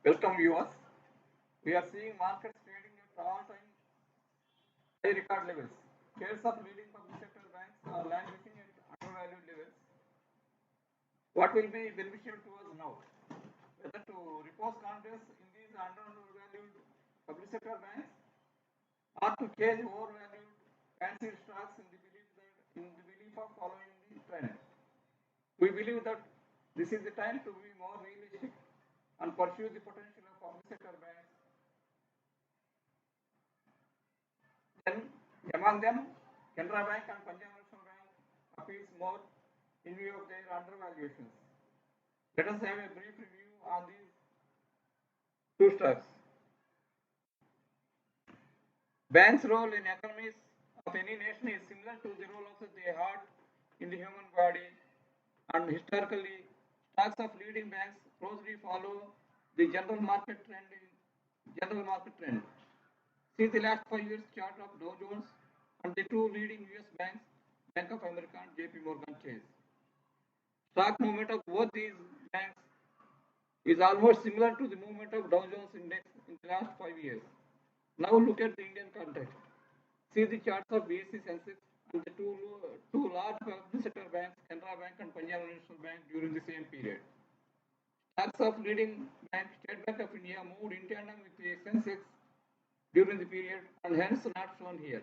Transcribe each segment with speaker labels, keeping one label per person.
Speaker 1: Welcome viewers. We are seeing markets trading at all-time high record levels. Shares of leading public sector banks are languishing at undervalued levels. What will be beneficial to us now? Whether to repose confidence in these undervalued public sector banks or to chase overvalued fancy stocks in the belief of following the trend. We believe that this is the time to be more realistic and pursue the potential of public sector banks. Then, among them, Canara Bank and Punjab National Bank appeals more in view of their undervaluations. Let us have a brief review on these two stocks. Banks' role in economies of any nation is similar to the role of the heart in the human body, and historically, stocks of leading banks closely follow the general market trend. See the last 5 years chart of Dow Jones and the two leading US banks, Bank of America and JP Morgan Chase. Stock movement of both these banks is almost similar to the movement of Dow Jones Index in the last 5 years. Now look at the Indian context. See the charts of BSE Sensex and the two large public sector banks, Canara Bank and Punjab National Bank during the same period. Stocks of leading bank, State Bank of India, moved in tandem with the Sensex during the period and hence not shown here.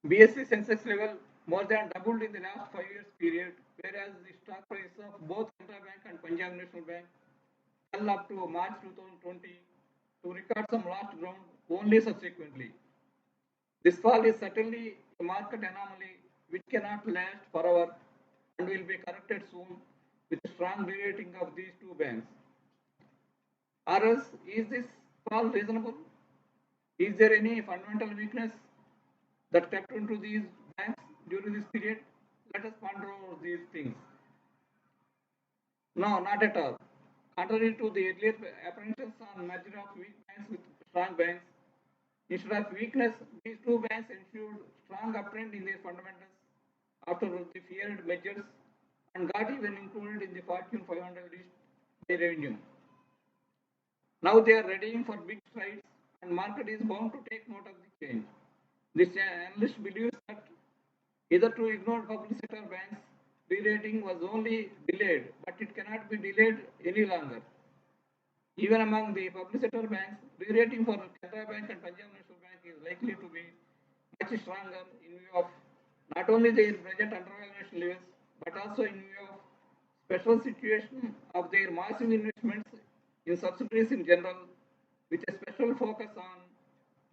Speaker 1: BSE Sensex level more than doubled in the last 5 years period, whereas the stock price of both Canara Bank and Punjab National Bank fell up to March 2020 to record some lost ground only subsequently. This fall is certainly a market anomaly which cannot last forever and will be corrected soon with strong re-rating of these two banks. Or else, is this fall reasonable? Is there any fundamental weakness that crept into these banks during this period? Let us ponder over these things. No, not at all. Contrary to the earlier apprehensions on merger of weak banks with strong banks, instead of weakness, these two banks ensured strong uptrend in their fundamentals after the feared mergers and got even included in the Fortune 500 list by revenue. Now they are readying for big strides and market is bound to take note of the change. This analyst believes that hitherto ignored public sector banks re-rating was only delayed, but it cannot be delayed any longer. Even among the public sector banks, re-rating for Canara Bank and Punjab National Bank is likely to be much stronger in view of not only their present undervaluation levels, but also in view of special situation of their massive investments in subsidiaries in general, with a special focus on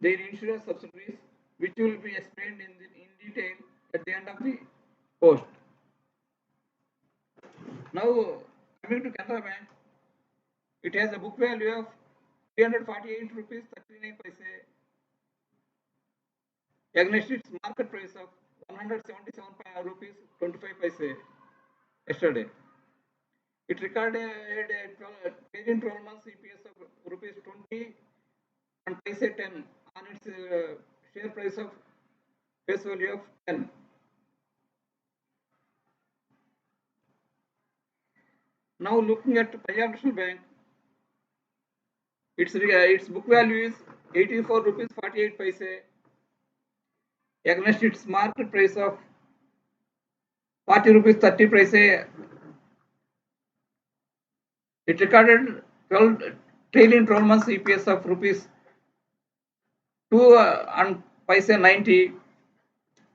Speaker 1: their insurance subsidiaries, which will be explained in detail at the end of the post. Now, coming to Canara Bank, it has a book value of 348 rupees 39 paise against its market price of 177 rupees 25 paise yesterday. It recorded a trailing 12 months EPS of rupees 20 and paise 10 on its share price of face value of 10. Now looking at Punjab National Bank, its book value is 84 rupees 48 paise against its market price of 40 rupees 30 paise. It recorded trailing 12 months EPS of rupees 2 and paise 90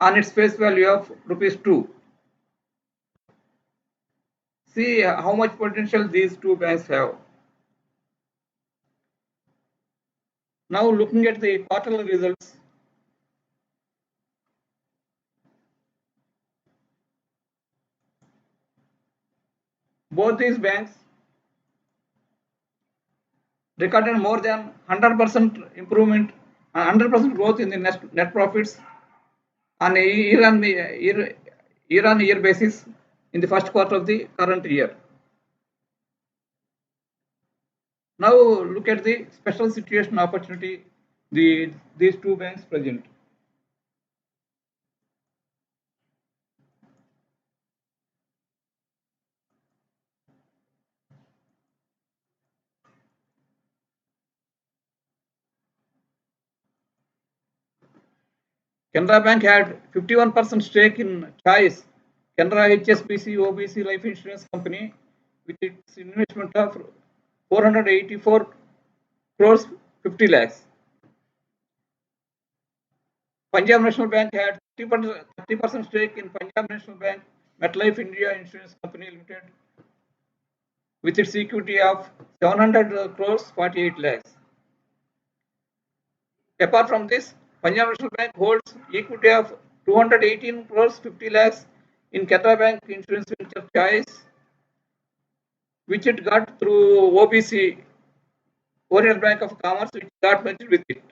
Speaker 1: on its face value of rupees 2. See how much potential these two banks have. Now looking at the quarterly results, both these banks recorded more than 100% improvement and 100% growth in the net profits on a year-on-year basis in the first quarter of the current year. Now look at the special situation opportunity these two banks present. Canara Bank had 51% stake in Choice, Canara HSBC OBC Life Insurance Company, with its investment of 484 crores 50 lakhs. Punjab National Bank had 30% stake in Punjab National Bank MetLife India Insurance Company Limited, with its equity of 700 crores 48 lakhs. Apart from this, Punjab National Bank holds equity of 218 crores 50 lakhs in Canara Bank Insurance Venture Choice, which it got through OBC, Oriental Bank of Commerce, which got merged with it.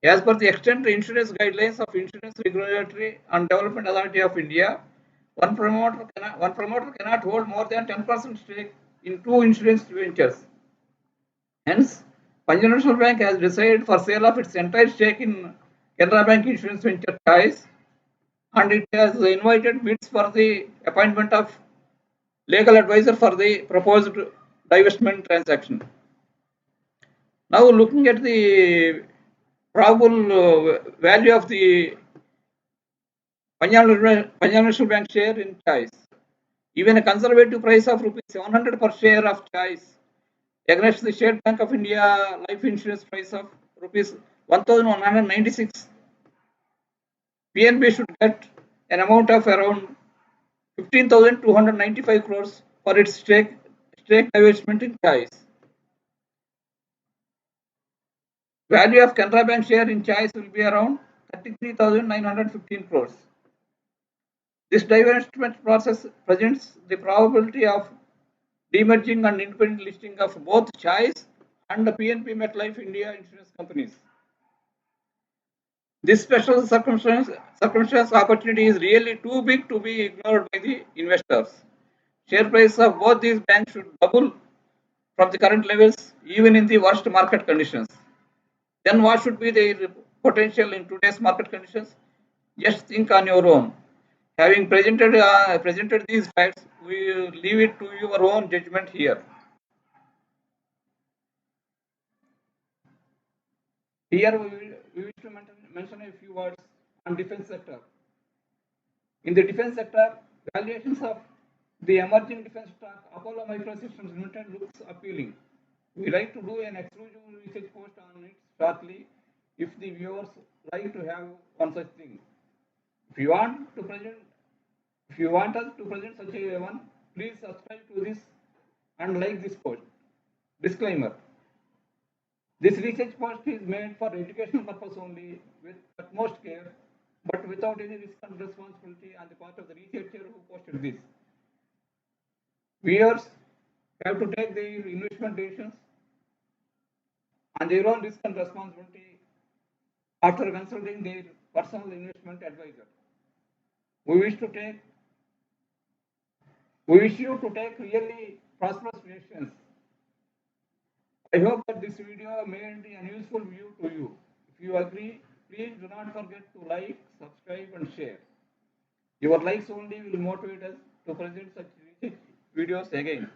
Speaker 1: As per the extant insurance guidelines of Insurance Regulatory and Development Authority of India, one promoter cannot hold more than 10% stake in two insurance ventures. Hence, Punjab National Bank has decided for sale of its entire stake in Canara Bank Insurance Venture Choice, and it has invited bids for the appointment of legal advisor for the proposed divestment transaction. Now, looking at the probable value of the Punjab National Bank share in Choice, even a conservative price of rupees 700 per share of Choice against the State Bank of India life insurance price of rupees 1196, PNB should get an amount of around 15,295 crores for its stake divestment in Choice. Value of Canara Bank share in Choice will be around 33,915 crores. This divestment process presents the probability of demerging and independent listing of both Choice and the PNB MetLife India insurance companies. This special circumstance opportunity is really too big to be ignored by the investors. Share price of both these banks should double from the current levels, even in the worst market conditions. Then what should be their potential in today's market conditions? Just think on your own. Having presented these facts, we leave it to your own judgment here. Here we wish to mention a few words on defense sector. In the defense sector, valuations of the emerging defense stock Apollo Microsystems Limited looks appealing. We like to do an exclusive research post on it shortly if the viewers like to have one such thing. If you want us to present such a one, please subscribe to this and like this post. Disclaimer. This research post is made for educational purpose only with utmost care, but without any risk and responsibility on the part of the researcher who posted this. Viewers have to take their investment decisions on their own risk and responsibility after consulting their personal investment advisor. We wish you to take really prosperous decisions. I hope that this video made an useful view to you. If you agree, please do not forget to like, subscribe and share. Your likes only will motivate us to present such research videos again.